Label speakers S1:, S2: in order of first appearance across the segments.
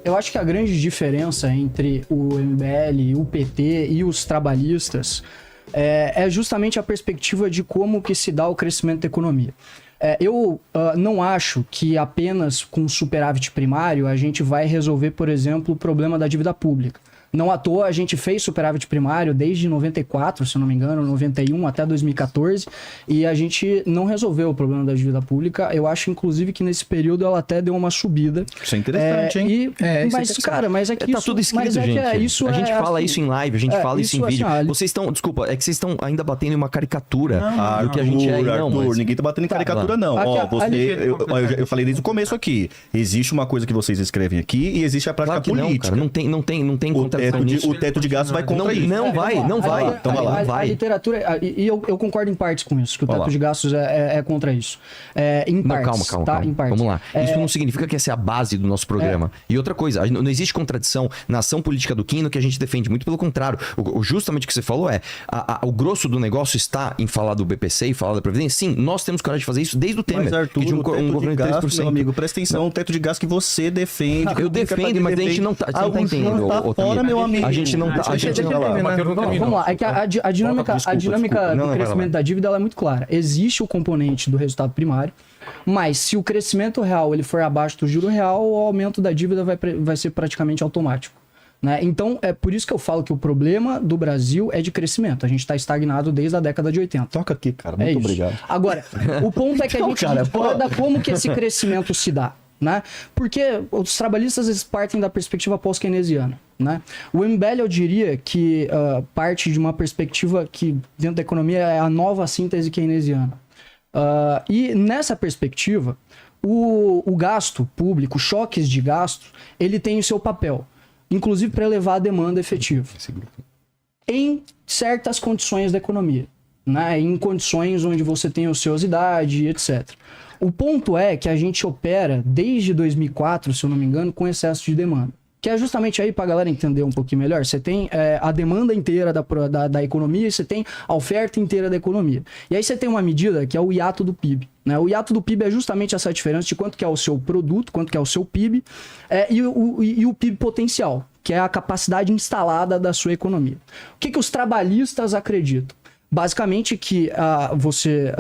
S1: Eu acho que a grande diferença entre o MBL, o PT e os trabalhistas é justamente a perspectiva de como que se dá o crescimento da economia. Eu não acho que apenas com superávit primário a gente vai resolver, por exemplo, o problema da dívida pública. Não à toa a gente fez superávit primário desde 94, se eu não me engano, 91 até 2014, e a gente não resolveu o problema da dívida pública. Eu acho, inclusive, que nesse período ela até deu uma subida.
S2: Isso é interessante, hein?
S1: Mas, cara, mas é que
S3: tá tudo escrito, gente. A gente fala isso em live, a gente fala isso em vídeo. Vocês estão, desculpa, é que vocês estão ainda batendo em uma caricatura do que a gente é.
S2: Arthur, ninguém tá batendo em caricatura, não. Ó, eu falei desde o começo aqui. Existe uma coisa que vocês escrevem aqui e existe a prática política.
S3: Não, cara, não tem
S2: o teto de gastos vai contra isso.
S3: Não vai.
S1: Então vai lá. A literatura, e eu concordo em partes com isso, que o teto de gastos é contra isso. Em partes,
S3: calma.
S1: Tá? Em partes.
S3: Vamos lá. Isso não significa que essa é a base do nosso programa. E outra coisa, não existe contradição na ação política do Kim no que a gente defende. Muito pelo contrário. Justamente o que você falou o grosso do negócio está em falar do BPC e falar da Previdência. Sim, nós temos coragem de fazer isso desde o Temer.
S2: Mas, Arthur,
S3: de um
S2: governo de gasto, meu amigo, presta atenção, o teto de gasto que você defende.
S3: Eu defendo, mas a gente não tá entendendo.
S2: Fora, meu amigo.
S3: A gente não tá.
S1: Vamos lá, é que a dinâmica do crescimento da dívida ela é muito clara. Existe o componente do resultado primário, mas se o crescimento real ele for abaixo do juro real, o aumento da dívida vai ser praticamente automático. Né? Então, é por isso que eu falo que o problema do Brasil é de crescimento. A gente está estagnado desde a década de 80.
S2: Toca aqui, cara. Muito obrigado.
S1: Agora, o ponto é que a gente discorda como que esse crescimento se dá. Né? Porque os trabalhistas eles partem da perspectiva pós-keynesiana. Né? O MBL, eu diria que parte de uma perspectiva que, dentro da economia, é a nova síntese keynesiana. E nessa perspectiva, o gasto público, choques de gasto, ele tem o seu papel, inclusive para elevar a demanda efetiva em certas condições da economia, né? Em condições onde você tem ociosidade, etc. O ponto é que a gente opera desde 2004, se eu não me engano, com excesso de demanda. Que é justamente aí, para a galera entender um pouquinho melhor, você tem a demanda inteira da economia e você tem a oferta inteira da economia. E aí você tem uma medida que é o hiato do PIB. Né? O hiato do PIB é justamente essa diferença de quanto que é o seu produto, quanto que é o seu PIB e o PIB potencial, que é a capacidade instalada da sua economia. O que os trabalhistas acreditam? Basicamente que você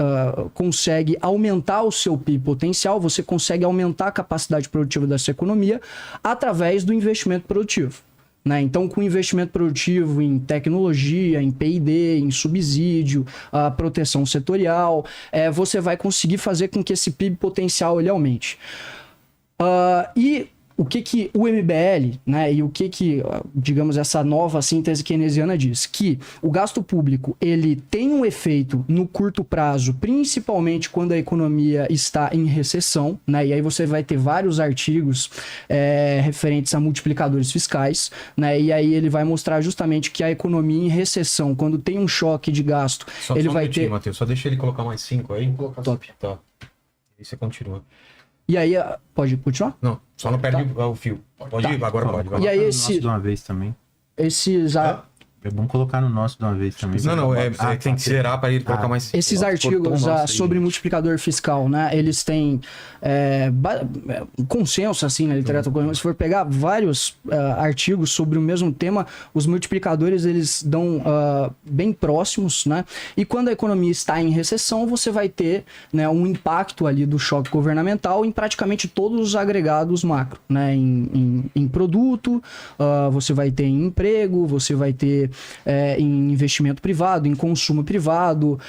S1: consegue aumentar o seu PIB potencial, você consegue aumentar a capacidade produtiva da sua economia através do investimento produtivo. Né? Então, com investimento produtivo em tecnologia, em P&D, em subsídio, proteção setorial, você vai conseguir fazer com que esse PIB potencial ele aumente. E o que o MBL, né, e o que, digamos, essa nova síntese keynesiana diz? Que o gasto público, ele tem um efeito no curto prazo, principalmente quando a economia está em recessão, né, e aí você vai ter vários artigos referentes a multiplicadores fiscais, né, e aí ele vai mostrar justamente que a economia em recessão, quando tem um choque de gasto, ele vai ter...
S4: Matheus, só deixa ele colocar mais 5 aí.
S1: Top.
S4: Tá. E você continua.
S1: E aí, pode continuar?
S4: Não, só não perde o fio. Pode ir, agora pode.
S1: E aí
S5: De uma vez também.
S1: Esses...
S5: É bom colocar no nosso de uma vez também.
S4: Não, tem que zerar para ele colocar mais...
S1: Esses artigos sobre multiplicador fiscal, né? Eles têm um consenso, assim, na literatura. Se for pegar vários artigos sobre o mesmo tema, os multiplicadores, eles dão bem próximos, né? E quando a economia está em recessão, você vai ter, né, um impacto ali do choque governamental em praticamente todos os agregados macro, né? Em produto, você vai ter em emprego, você vai ter em investimento privado, em consumo privado,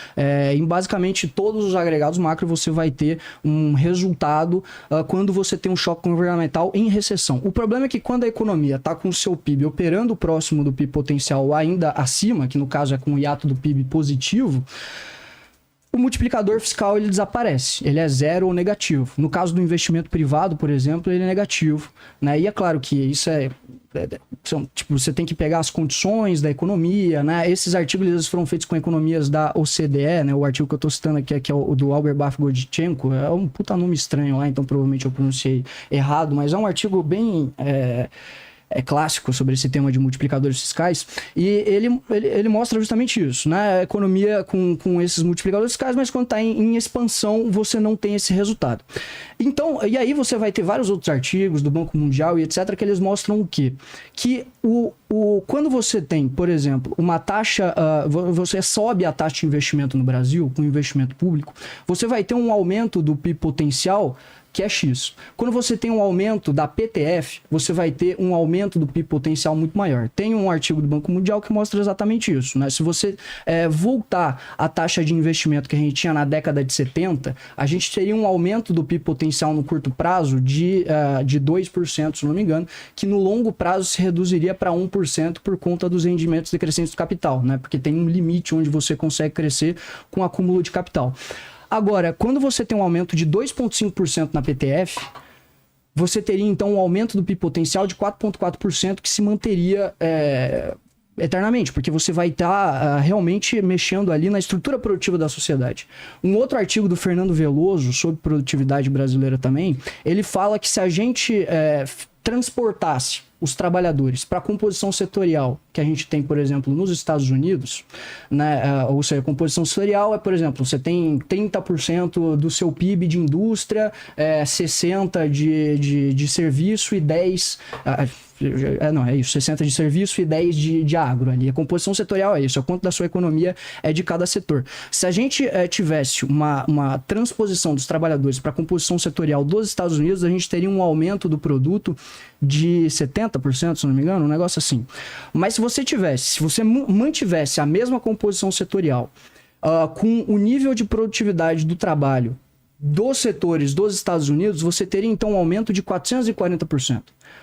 S1: em basicamente todos os agregados macro você vai ter um resultado quando você tem um choque governamental em recessão. O problema é que quando a economia está com o seu PIB operando próximo do PIB potencial ainda acima, que no caso é com o hiato do PIB positivo, o multiplicador fiscal ele desaparece, ele é zero ou negativo. No caso do investimento privado, por exemplo, ele é negativo, né? E é claro que isso tipo, você tem que pegar as condições da economia, né? Esses artigos eles foram feitos com economias da OCDE, né? O artigo que eu estou citando aqui é o do Auerbach Godchenko, é um puta nome estranho lá, então provavelmente eu pronunciei errado, mas é um artigo bem... clássico sobre esse tema de multiplicadores fiscais, e ele mostra justamente isso, né? A economia com esses multiplicadores fiscais, mas quando está em expansão, você não tem esse resultado. Então, e aí você vai ter vários outros artigos do Banco Mundial e etc. que eles mostram o quê? Que quando você tem, por exemplo, uma taxa, você sobe a taxa de investimento no Brasil, com investimento público, você vai ter um aumento do PIB potencial que é X. Quando você tem um aumento da PTF, você vai ter um aumento do PIB potencial muito maior. Tem um artigo do Banco Mundial que mostra exatamente isso, né? Se você voltar à taxa de investimento que a gente tinha na década de 70, a gente teria um aumento do PIB potencial no curto prazo de 2%, se não me engano, que no longo prazo se reduziria para 1% por conta dos rendimentos decrescentes do capital, né? Porque tem um limite onde você consegue crescer com acúmulo de capital. Agora, quando você tem um aumento de 2,5% na PTF, você teria então um aumento do PIB potencial de 4,4% que se manteria eternamente, porque você vai estar realmente mexendo ali na estrutura produtiva da sociedade. Um outro artigo do Fernando Veloso sobre produtividade brasileira também, ele fala que se a gente transportasse os trabalhadores para a composição setorial que a gente tem, por exemplo, nos Estados Unidos, né? Ou seja, a composição setorial é, por exemplo, você tem 30% do seu PIB de indústria, 60% de serviço e 10%... é isso, 60 de serviço e 10 de agro ali. A composição setorial é isso, é o quanto da sua economia é de cada setor. Se a gente tivesse uma transposição dos trabalhadores para a composição setorial dos Estados Unidos, a gente teria um aumento do produto de 70%, se não me engano, um negócio assim. Mas se você mantivesse a mesma composição setorial com o nível de produtividade do trabalho dos setores dos Estados Unidos, você teria então um aumento de 440%.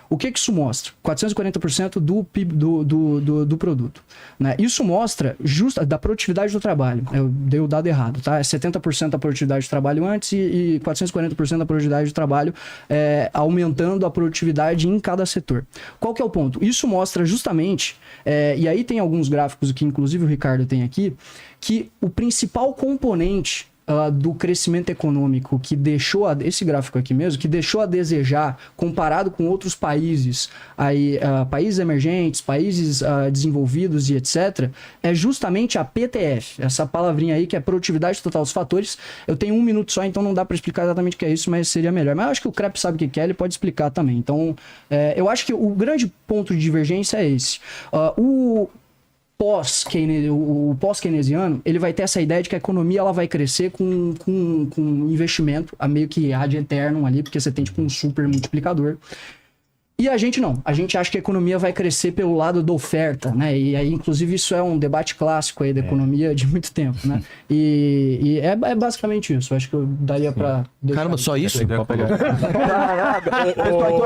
S1: O que isso mostra? 440% do PIB do produto. Né? Isso mostra da produtividade do trabalho. Eu dei o dado errado, tá? É 70% da produtividade do trabalho antes e 440% da produtividade do trabalho aumentando a produtividade em cada setor. Qual que é o ponto? Isso mostra justamente, e aí tem alguns gráficos que inclusive o Ricardo tem aqui, que o principal componente do crescimento econômico que deixou, esse gráfico aqui mesmo, que deixou a desejar comparado com outros países, países emergentes, países desenvolvidos e etc., é justamente a PTF, essa palavrinha aí que é produtividade total dos fatores. Eu tenho 1 minuto só, então não dá para explicar exatamente o que é isso, mas seria melhor. Mas eu acho que o Krepp sabe o que é, ele pode explicar também. Então, eu acho que o grande ponto de divergência é esse. O pós-keynesiano, ele vai ter essa ideia de que a economia ela vai crescer com investimento, meio que ad eternum ali, porque você tem tipo um super multiplicador. E a gente não. A gente acha que a economia vai crescer pelo lado da oferta, né? E aí, inclusive, isso é um debate clássico aí da economia de muito tempo, né? E é basicamente isso. Eu acho que eu daria pra...
S3: Caramba, só isso? Então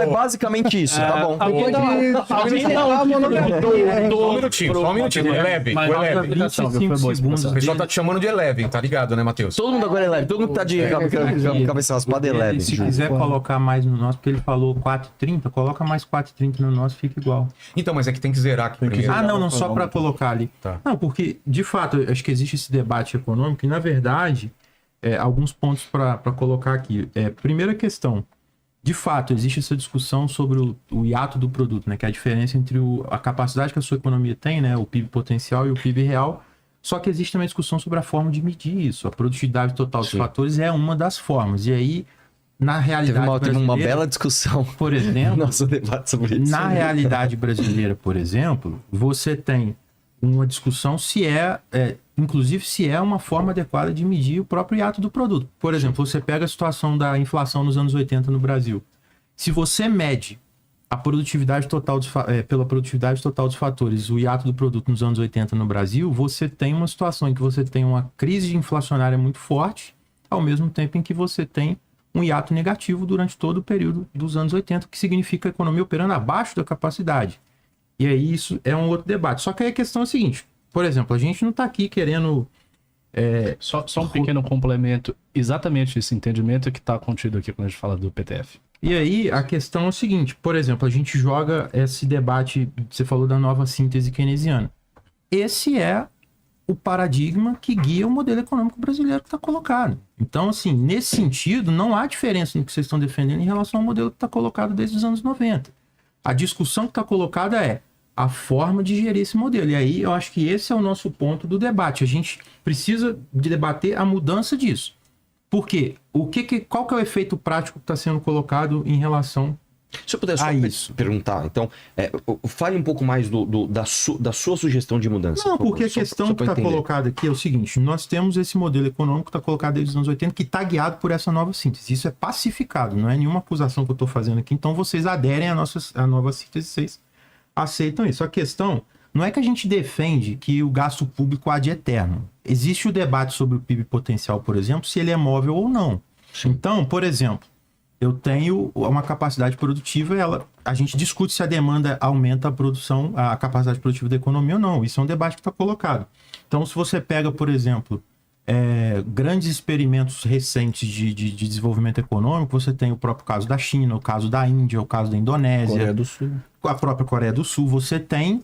S3: é basicamente isso, tá bom.
S4: Só um minutinho. Eleven. O pessoal tá te chamando de Eleven, tá ligado, né, Matheus?
S3: Todo mundo agora é Eleven. Todo mundo tá de cabeça raspada Eleven.
S5: Se quiser colocar mais no nosso, porque ele falou 4,30, coloca mais 4,30 no nosso, fica igual.
S4: Então, mas é que tem que zerar aqui primeiro.
S5: Não, só para colocar ali.
S4: Tá.
S5: Não, porque, de fato, eu acho que existe esse debate econômico e, na verdade, alguns pontos para colocar aqui. Primeira questão, de fato, existe essa discussão sobre o hiato do produto, né? Que é a diferença entre a capacidade que a sua economia tem, né? O PIB potencial e o PIB real. Só que existe também a discussão sobre a forma de medir isso. A produtividade total dos fatores é uma das formas. E aí, na realidade
S3: teve uma bela discussão,
S5: por exemplo,
S3: nosso debate sobre isso.
S5: Na realidade brasileira, por exemplo, você tem uma discussão inclusive se é uma forma adequada de medir o próprio hiato do produto. Por exemplo, você pega a situação da inflação nos anos 80 no Brasil. Se você mede a produtividade total pela produtividade total dos fatores, o hiato do produto nos anos 80 no Brasil, você tem uma situação em que você tem uma crise inflacionária muito forte, ao mesmo tempo em que você tem um hiato negativo durante todo o período dos anos 80, que significa a economia operando abaixo da capacidade. E aí isso é um outro debate. Só que aí a questão é a seguinte, por exemplo, a gente não está aqui querendo...
S6: Só um pequeno complemento, exatamente esse entendimento que está contido aqui quando a gente fala do PTF.
S5: E aí a questão é o seguinte, por exemplo, a gente joga esse debate, você falou da nova síntese keynesiana. Esse é o paradigma que guia o modelo econômico brasileiro que está colocado. Então, assim, nesse sentido, não há diferença no que vocês estão defendendo em relação ao modelo que está colocado desde os anos 90. A discussão que está colocada é a forma de gerir esse modelo. E aí, eu acho que esse é o nosso ponto do debate. A gente precisa de debater a mudança disso. Por quê? Qual que é o efeito prático que está sendo colocado em relação
S3: Se eu puder só
S5: isso?
S3: perguntar, então, fale um pouco mais da sua sugestão de mudança.
S5: Não,
S3: por favor,
S5: porque a questão que está colocada aqui é o seguinte: nós temos esse modelo econômico que está colocado desde os anos 80 que está guiado por essa nova síntese. Isso é pacificado, não é nenhuma acusação que eu estou fazendo aqui. Então vocês aderem à nova síntese, vocês aceitam isso. A questão não é que a gente defende que o gasto público há de eterno. Existe o debate sobre o PIB potencial, por exemplo, se ele é móvel ou não. Então, por exemplo, eu tenho uma capacidade produtiva, a gente discute se a demanda aumenta a produção, a capacidade produtiva da economia ou não. Isso é um debate que está colocado. Então, se você pega, por exemplo, grandes experimentos recentes de desenvolvimento econômico, você tem o próprio caso da China, o caso da Índia, o caso da Indonésia,
S1: Coreia do Sul.
S5: A própria Coreia do Sul. Você tem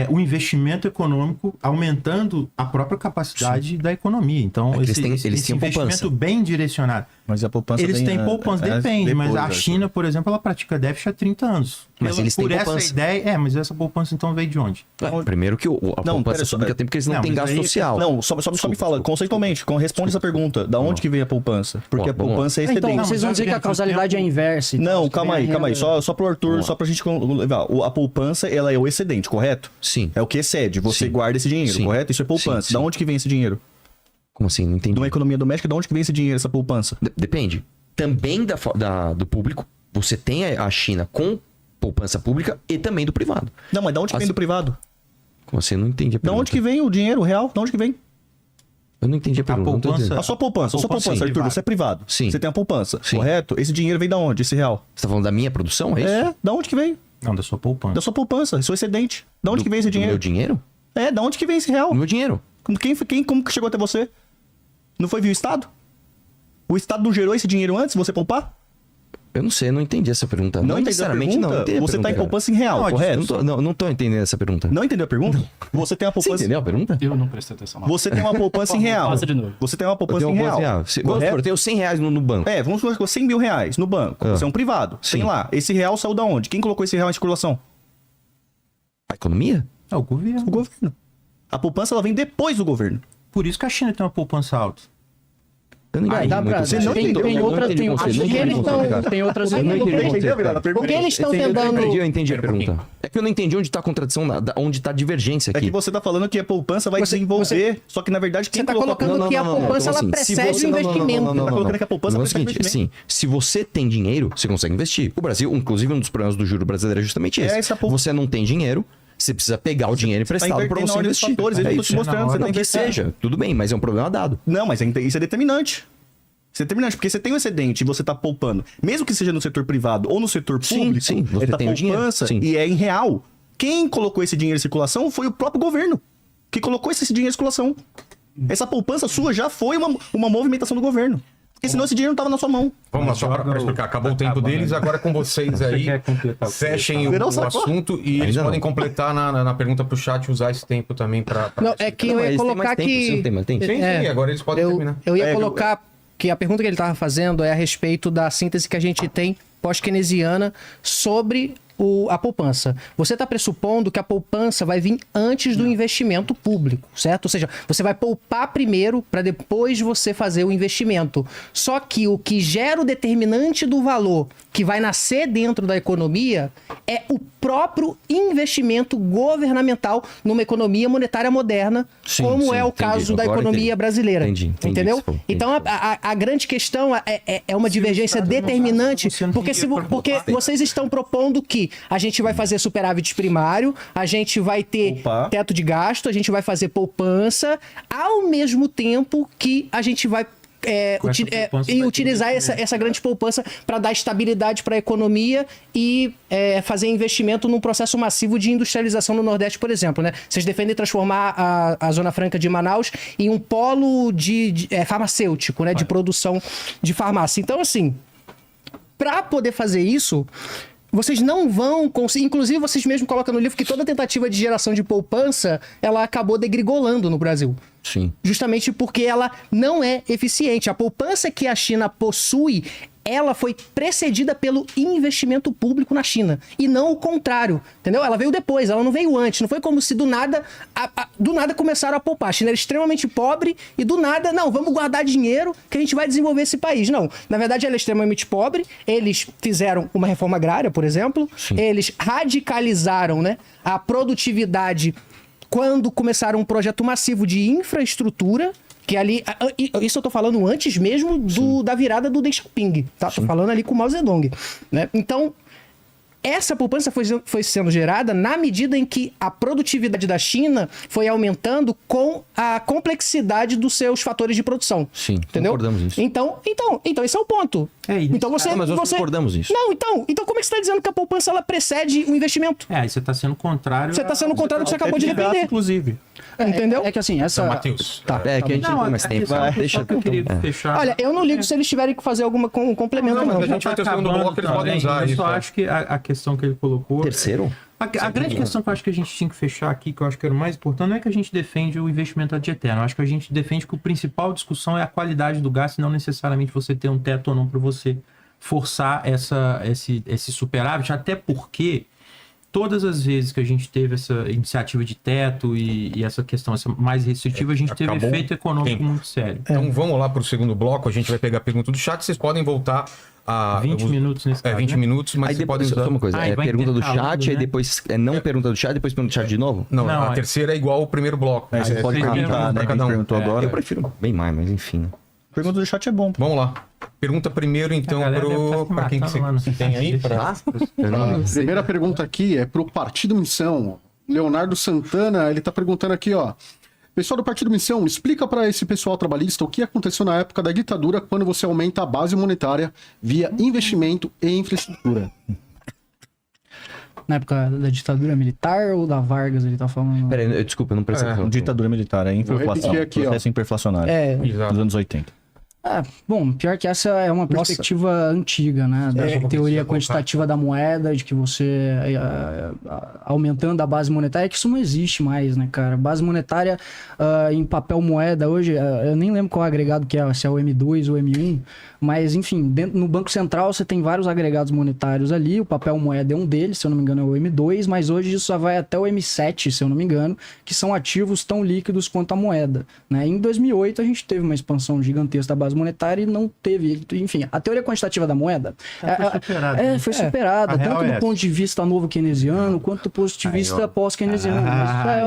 S5: o investimento econômico aumentando a própria capacidade da economia. Então,
S3: eles têm
S5: investimento
S3: poupança.
S5: bem direcionado.
S2: Mas a poupança
S5: Eles têm poupança, depende, mas a China, por exemplo, ela pratica déficit há 30 anos.
S3: Mas eles têm poupança.
S5: Essa ideia, mas essa poupança então veio de onde?
S3: Primeiro que a poupança pública tem porque eles não têm gasto social.
S2: Não, só me fala, conceitualmente, responde essa pergunta. Da onde que vem a poupança? Porque a poupança é excedente.
S1: Então, vocês vão dizer que a causalidade é inversa.
S2: Não, calma aí. Só pro Arthur, só pra gente levar. A poupança, ela é o excedente, correto?
S3: Sim.
S2: É o que excede. Você guarda esse dinheiro, correto? Isso é poupança.
S3: Sim.
S2: Da onde que vem esse dinheiro?
S3: Como assim? Não entendi.
S2: De uma economia doméstica, da onde que vem esse dinheiro, essa poupança?
S3: Depende. Também do público, você tem a China com poupança pública e também do privado.
S2: Não, mas da onde que vem do privado?
S3: Como assim? Eu não entendi a
S2: Da
S3: pergunta.
S2: onde que vem o dinheiro real? Da onde que vem?
S3: Eu não entendi a pergunta. não tô
S5: poupança-
S3: entendendo.
S2: A sua poupança,
S3: sim,
S2: Arthur, você é privado.
S3: Sim.
S2: Você tem a poupança,
S3: Sim.
S2: correto? Esse dinheiro vem da onde, esse real?
S3: Você tá falando da minha produção, é isso?
S2: É, da onde que vem?
S5: Não, da sua poupança.
S2: Da sua poupança, seu excedente. Da onde que vem esse
S3: Do
S2: dinheiro?
S3: meu dinheiro?
S2: Da onde que vem esse real?
S3: Do meu dinheiro.
S2: Como que chegou até você? Não foi via o Estado? O Estado não gerou esse dinheiro antes, você poupar?
S3: Eu não sei, eu não entendi essa pergunta.
S2: Não entendeu a
S3: necessariamente,
S2: pergunta?
S3: não entendi a
S2: Você tá em
S3: pergunta,
S2: poupança em real,
S3: cara.
S2: correto?
S3: Não tô entendendo essa pergunta.
S2: Não entendeu a pergunta? Você tem uma
S3: Você
S2: poupança...
S3: entendeu a pergunta?
S6: Eu não prestei atenção. Não.
S2: Você tem uma poupança em real.
S6: Faça de novo.
S2: Você tem uma
S3: Eu
S2: poupança
S3: tenho
S2: em
S3: uma
S2: real.
S3: real. Vamos supor, eu tenho 100 reais no banco.
S2: Vamos supor que você 100 mil reais no banco. Você é um privado.
S3: Sim.
S2: Tem lá. Esse real saiu da onde? Quem colocou esse real em circulação?
S3: A economia?
S5: É o governo.
S2: O governo. A poupança ela vem depois do governo.
S5: Por isso que a China tem uma poupança alta.
S3: Eu não entendi
S1: Dá
S3: muito
S1: pra...
S3: o conceito.
S1: Tem outras...
S3: entendi o conceito, não
S1: Porque
S3: entendi
S1: eles
S3: o conceito,
S1: estão...
S3: cara.
S1: Tem outras...
S3: Eu não entendi o conceito, cara.
S1: Porque eles estão tentando...
S3: Eu entendi a pergunta. É que eu não entendi onde tá a contradição, onde tá a divergência
S2: É
S3: aqui.
S2: que você tá falando que a poupança vai desenvolver, só que na verdade quem
S1: Você tá
S2: colocou...
S1: colocando que a poupança ela precede o investimento.
S2: Tá colocando que a poupança
S3: é o
S2: precede o
S3: seguinte,
S2: investimento.
S3: assim, se você tem dinheiro, você consegue investir. O Brasil, inclusive, um dos problemas do juro brasileiro é justamente esse.
S2: essa poupança.
S3: Você não tem dinheiro, você precisa pegar o dinheiro emprestado para
S2: invertendo a
S3: você
S2: ordem dos
S3: investir.
S2: fatores, eu tô te mostrando, você
S3: Não,
S2: tá
S3: que
S2: invertendo.
S3: seja, tudo bem, mas é um problema dado.
S2: Não, mas isso é determinante. Isso é determinante, porque você tem um excedente e você tá poupando. Mesmo que seja no setor privado ou no setor
S3: Sim,
S2: público,
S3: sim, você
S2: da
S3: tem o dinheiro,
S2: poupança
S3: sim.
S2: e é em real. Quem colocou esse dinheiro em circulação foi o próprio governo, que colocou esse dinheiro em circulação. Essa poupança sua já foi uma movimentação do governo. Porque senão esse dinheiro não tava na sua mão.
S4: Vamos lá, só para explicar. Acabou o tempo deles, agora é com vocês aí.
S5: quer completar o que
S4: Fechem o
S2: Verão sacou?
S4: assunto e eles
S3: Ainda
S4: podem
S3: não.
S4: completar na pergunta pro chat e usar esse tempo também para.
S1: Não, é que eu
S3: Não,
S1: ia
S3: eles têm
S1: colocar
S3: mais tempo, você
S1: que...
S3: não tem mais tempo?
S4: Sim, sim, agora eles podem terminar.
S1: Eu ia colocar que a pergunta que ele estava fazendo é a respeito da síntese que a gente tem pós-keynesiana sobre a poupança. Você está pressupondo que a poupança vai vir antes do investimento público, certo? Ou seja, você vai poupar primeiro para depois você fazer o investimento. Só que o que gera o determinante do valor que vai nascer dentro da economia é o próprio investimento governamental numa economia monetária moderna,
S3: Sim,
S1: como
S3: sim,
S1: é o
S3: entendi.
S1: caso da
S3: Agora
S1: economia
S3: entendi.
S1: brasileira.
S3: Entendi o
S1: Entendeu?
S3: que você falou,
S1: Então
S3: entendi.
S1: a grande questão é uma divergência determinante, porque vocês estão propondo que a gente vai fazer superávit primário, a gente vai ter
S2: Poupar.
S1: teto de gasto, a gente vai fazer poupança, ao mesmo tempo que a gente vai utilizar essa grande poupança para dar estabilidade para a economia e fazer investimento num processo massivo de industrialização no Nordeste, por exemplo, né? Vocês defendem transformar a Zona Franca de Manaus em um polo de farmacêutico, né? De produção de farmácia. Então, assim, para poder fazer isso, vocês não vão conseguir... Inclusive, vocês mesmos colocam no livro que toda tentativa de geração de poupança, ela acabou degringolando no Brasil.
S3: Sim.
S1: Justamente porque ela não é eficiente. A poupança que a China possui
S7: ela foi precedida pelo investimento público na China, e não o contrário, entendeu? Ela veio depois, ela não veio antes, não foi como se do nada começaram a poupar. A China era extremamente pobre e do nada, não, vamos guardar dinheiro que a gente vai desenvolver esse país. Não, na verdade ela é extremamente pobre, eles fizeram uma reforma agrária, por exemplo, eles radicalizaram, né, a produtividade quando começaram um projeto massivo de infraestrutura, que ali, isso eu tô falando antes mesmo da virada do Deng Xiaoping, tá? Tô falando ali com o Mao Zedong, né? Então, essa poupança foi sendo gerada na medida em que a produtividade da China foi aumentando com a complexidade dos seus fatores de produção.
S3: Sim,
S7: entendeu?
S3: concordamos nisso.
S7: Então, esse é o ponto. Então você,
S3: mas nós concordamos nisso.
S7: Não, então como é que você está dizendo que a poupança ela precede o investimento?
S5: Aí você está sendo contrário.
S7: Você está sendo contrário do que você acabou de defender.
S2: Inclusive.
S7: Entendeu?
S1: É que assim, essa...
S4: Matheus.
S1: Tá.
S3: É que a gente não tem mais tempo. Deixa
S5: que eu queria fechar.
S7: Olha, eu não ligo se eles tiverem que fazer algum complemento, não.
S4: A gente vai ter o segundo bloco, eles podem usar
S5: Eu
S4: isso.
S5: só acho que a questão que ele colocou...
S3: Terceiro?
S5: A grande questão que eu acho que a gente tinha que fechar aqui, que eu acho que era o mais importante, não é que a gente defende o investimento ad eterno. Eu acho que a gente defende que a principal discussão é a qualidade do gasto, e não necessariamente você ter um teto ou não para você forçar esse superávit, até porque todas as vezes que a gente teve essa iniciativa de teto e essa questão mais restritiva, a gente teve
S4: Acabou
S5: efeito econômico
S4: tempo.
S5: muito sério.
S4: Então vamos lá para o segundo bloco, a gente vai pegar a pergunta do chat, vocês podem voltar a...
S5: 20 minutos nesse caso,
S4: 20
S5: né?
S4: minutos, mas
S3: Aí
S4: vocês
S3: depois,
S4: podem
S3: só
S4: usar...
S3: uma coisa,
S5: Ah, e vai
S3: pergunta do
S5: intercalando,
S3: chat, aí
S5: né?
S3: depois não pergunta do chat, depois pergunta do chat de novo?
S4: Não,
S5: Não,
S4: a
S5: é-
S4: terceira é igual ao primeiro bloco.
S2: Você pode
S5: vocês
S2: perguntar, né?
S4: pra
S2: Quem
S4: cada um.
S2: perguntou agora.
S3: Eu prefiro bem mais, mas enfim. Né?
S2: Pergunta do chat é bom.
S4: Vamos lá. Pergunta primeiro, então,
S5: A galera deve estar se
S4: para quem que
S5: matando lá no
S4: você tem aí. Pra...
S3: Eu não sei.
S8: Primeira pergunta aqui é pro Partido Missão. Leonardo Santana, ele tá perguntando aqui, ó. Pessoal do Partido Missão, explica para esse pessoal trabalhista o que aconteceu na época da ditadura quando você aumenta a base monetária via investimento e infraestrutura.
S1: Na época da ditadura militar ou da Vargas, ele tá falando?
S3: Peraí, desculpa, eu não prestei atenção.
S2: Ditadura militar, é inflação.
S8: repetir aqui, ó.
S2: Processo hiperinflacionário.
S4: Exato.
S2: Dos anos 80.
S1: Bom, pior que essa é uma perspectiva antiga, né? Da teoria quantitativa da moeda, de que você aumentando a base monetária, que isso não existe mais, né, cara? Base monetária em papel moeda hoje, eu nem lembro qual agregado que é, se é o M2 ou o M1, mas enfim, no Banco Central você tem vários agregados monetários ali, o papel moeda é um deles, se eu não me engano é o M2, mas hoje isso já vai até o M7, se eu não me engano, que são ativos tão líquidos quanto a moeda, né? Em 2008 a gente teve uma expansão gigantesca da base monetária e não teve, enfim, a teoria quantitativa da moeda foi superada,
S5: A real
S1: tanto
S5: é
S1: do
S5: essa.
S1: ponto de vista novo keynesiano quanto do ponto de vista pós-keynesiano.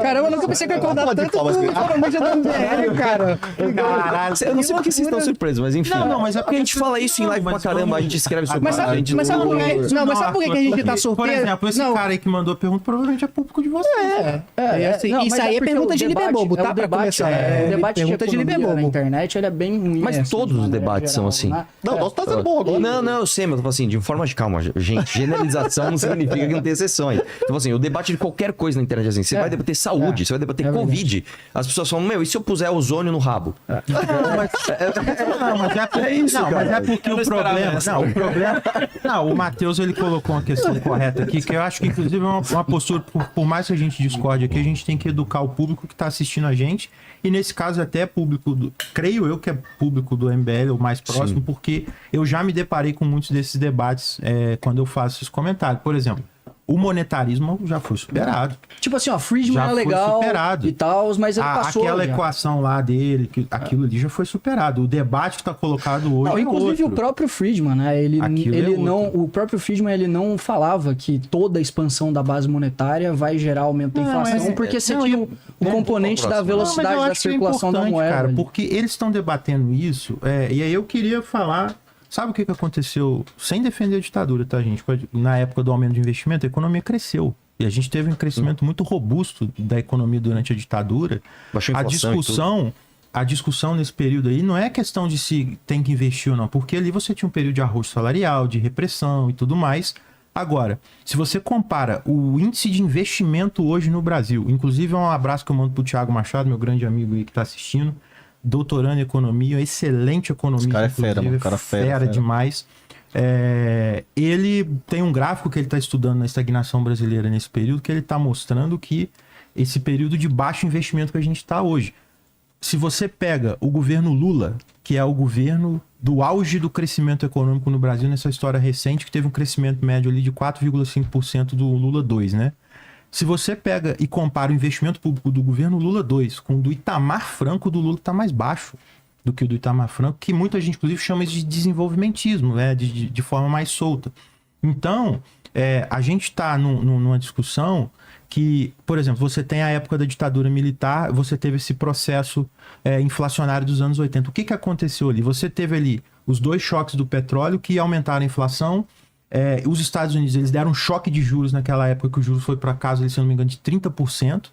S7: Caramba, eu nunca pensei que eu ia acordar tanto com a mídia da MBL, cara.
S3: Caralho, eu não sei porque vocês estão surpresos, mas enfim.
S5: Não, mas é
S3: porque a gente fala isso em live pra caramba, a gente escreve sobre
S7: Mas sabe, mas sabe por quê? Não, mas sabe por que a gente tá
S5: Por
S7: surpreso?
S5: exemplo, esse
S7: Não,
S5: cara aí que mandou a pergunta provavelmente é público de vocês.
S1: Não,
S7: isso
S1: mas
S7: aí é
S1: porque
S7: pergunta
S1: o
S7: de
S1: debate-
S7: Liberbobo, tá?
S1: o
S7: Pra
S1: debate,
S7: começar.
S1: o debate
S7: Pergunta de
S1: economia
S7: Liberbobo.
S1: na internet, ele é bem ruim.
S3: Mas
S1: assim,
S3: todos
S1: de
S3: os
S1: maneira
S3: debates são
S1: geral,
S3: assim.
S1: né?
S8: Não, nós tá sendo bom agora.
S3: Não, eu sei, mas eu tô falando assim, de forma de calma, gente. Generalização não significa que não tem exceções. Então, assim, o debate de qualquer coisa na internet, assim, você vai debater saúde, você vai debater Covid. As pessoas falam, meu, e se eu puser ozônio no rabo?
S5: Mas é porque o problema. Não, o problema. Não, o Matheus ele colocou uma questão correta aqui, que eu acho que, inclusive, é uma postura, por mais que a gente discorde aqui, a gente tem que educar o público que tá assistindo a gente. E nesse caso, até público creio eu que é público do MBL, o mais próximo, porque eu já me deparei com muitos desses debates quando eu faço esses comentários. Por exemplo, o monetarismo já foi superado.
S1: Tipo assim, ó, Friedman
S5: Já
S1: é
S5: foi
S1: legal
S5: superado.
S1: e tal, mas ele passou.
S5: Aquela
S1: já.
S5: equação lá dele, aquilo ali já foi superado. O debate que tá colocado hoje
S1: Não,
S5: é
S1: inclusive
S5: outro.
S1: o próprio Friedman, né? Ele
S5: Aquilo é
S1: não,
S5: outro.
S1: o próprio Friedman ele não falava que toda a expansão da base monetária vai gerar aumento da
S5: Não,
S1: inflação,
S5: mas
S1: porque você
S5: não,
S1: tinha
S5: eu-
S1: o componente da velocidade
S5: Não, mas eu
S1: da
S5: acho que é
S1: circulação da
S5: importante,
S1: moeda.
S5: cara,
S1: ali.
S5: porque eles estão debatendo isso, e aí eu queria falar. Sabe o que aconteceu? Sem defender a ditadura, tá, gente? Na época do aumento de investimento, a economia cresceu. E a gente teve um crescimento muito robusto da economia durante a ditadura.
S3: Baixou a inflação
S5: A discussão nesse período aí não é questão de se tem que investir ou não, porque ali você tinha um período de arroz salarial, de repressão e tudo mais. Agora, se você compara o índice de investimento hoje no Brasil, inclusive um abraço que eu mando pro Thiago Machado, meu grande amigo aí que tá assistindo, doutorando em economia, excelente economista.
S2: Esse cara é fera,
S5: inclusive,
S2: mano. Cara fera.
S5: demais. Ele tem um gráfico que ele está estudando na estagnação brasileira nesse período, que ele está mostrando que esse período de baixo investimento que a gente está hoje. se você pega o governo Lula, que é o governo do auge do crescimento econômico no Brasil nessa história recente, que teve um crescimento médio ali de 4,5% do Lula 2, né? Se você pega e compara o investimento público do governo Lula 2 com o do Itamar Franco, o do Lula está mais baixo do que o do Itamar Franco, que muita gente, inclusive, chama isso de desenvolvimentismo, né? de forma mais solta. Então, a gente está numa discussão que, por exemplo, você tem a época da ditadura militar, você teve esse processo inflacionário dos anos 80. O que aconteceu ali? Você teve ali os 2 choques do petróleo que aumentaram a inflação. Os Estados Unidos, eles deram um choque de juros naquela época, que o juros foi para casa, se eu não me engano, de 30%.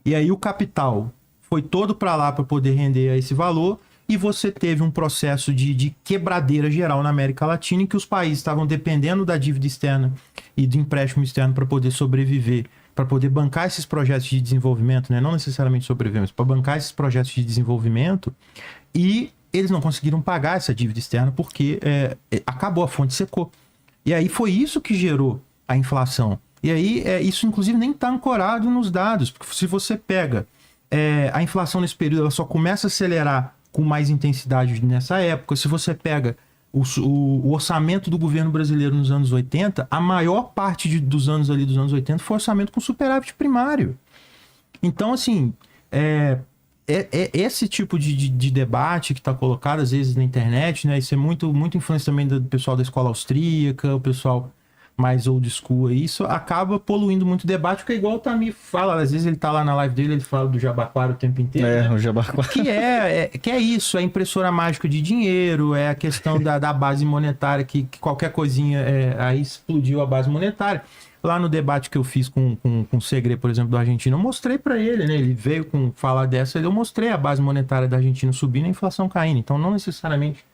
S5: E aí o capital foi todo para lá para poder render a esse valor. E você teve um processo de quebradeira geral na América Latina, em que os países estavam dependendo da dívida externa e do empréstimo externo para poder sobreviver, para poder bancar esses projetos de desenvolvimento, né? Não necessariamente sobreviver, mas para bancar esses projetos de desenvolvimento. E eles não conseguiram pagar essa dívida externa porque acabou, a fonte secou. E aí foi isso que gerou a inflação. E aí isso, inclusive, nem está ancorado nos dados. Porque se você pega a inflação nesse período, ela só começa a acelerar com mais intensidade nessa época. Se você pega o orçamento do governo brasileiro nos anos 80, a maior parte dos anos 80 foi orçamento com superávit primário. Então, assim, esse tipo de debate que está colocado às vezes na internet, né? Isso é muito influência também do pessoal da escola austríaca, o pessoal mais old school aí, isso acaba poluindo muito o debate, porque é igual o Tamir fala, às vezes ele tá lá na live dele, ele fala do Jabaquara o tempo inteiro. Né?
S2: O Jabaquara.
S5: Que é isso, é a impressora mágica de dinheiro, é a questão da base monetária, que qualquer coisinha aí explodiu a base monetária. Lá no debate que eu fiz com o Segre, por exemplo, do Argentina, eu mostrei para ele, né? Ele veio com falar dessa, eu mostrei a base monetária da Argentina subindo e a inflação caindo. Então, não necessariamente...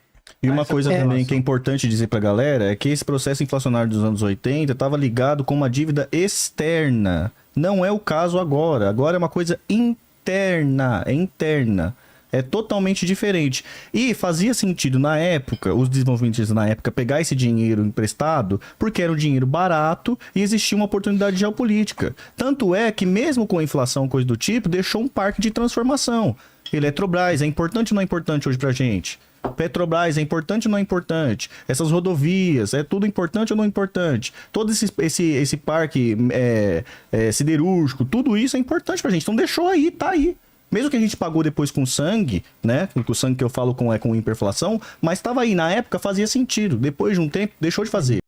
S2: E uma coisa também que é importante dizer pra galera é que esse processo inflacionário dos anos 80 estava ligado com uma dívida externa. Não é o caso agora. Agora é uma coisa interna, interna. É totalmente diferente. E fazia sentido na época, os desenvolvimentistas na época, pegar esse dinheiro emprestado, porque era um dinheiro barato e existia uma oportunidade geopolítica. Tanto é que mesmo com a inflação, coisa do tipo, deixou um parque de transformação. Eletrobras é importante ou não é importante hoje pra gente? Petrobras é importante ou não é importante? Essas rodovias, é tudo importante ou não é importante? Todo esse parque siderúrgico, tudo isso é importante pra gente. Então deixou aí, tá aí. Mesmo que a gente pagou depois com sangue, né? Com o sangue que eu falo com hiperinflação, mas estava aí. Na época fazia sentido. Depois de um tempo, deixou de fazer.